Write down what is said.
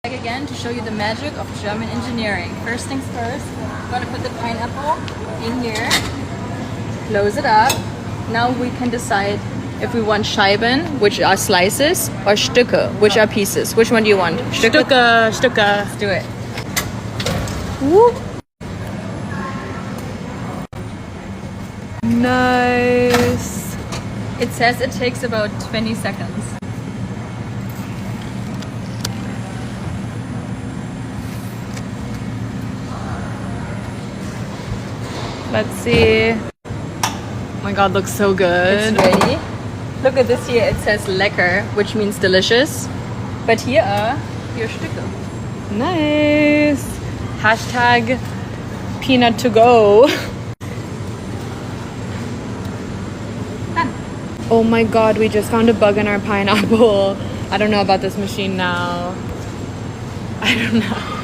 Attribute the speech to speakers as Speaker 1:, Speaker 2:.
Speaker 1: Back again to show you the magic of German engineering. First things first, we're gonna put the pineapple in here, close it up. Now we can decide if we want Scheiben, which are slices, or Stücke, which are pieces. Which one do you want?
Speaker 2: Stücke.
Speaker 1: Let's do it. Woo.
Speaker 2: Nice.
Speaker 1: It says it takes about 20 seconds.
Speaker 2: Let's see. Oh my god, looks so good.
Speaker 1: It's ready. Look at this here. It says lecker, which means delicious. But here are your Stücke.
Speaker 2: Nice. Hashtag peanut to go.
Speaker 1: Done.
Speaker 2: Oh my god, we just found a bug in our pineapple. I don't know about this machine now. I don't know.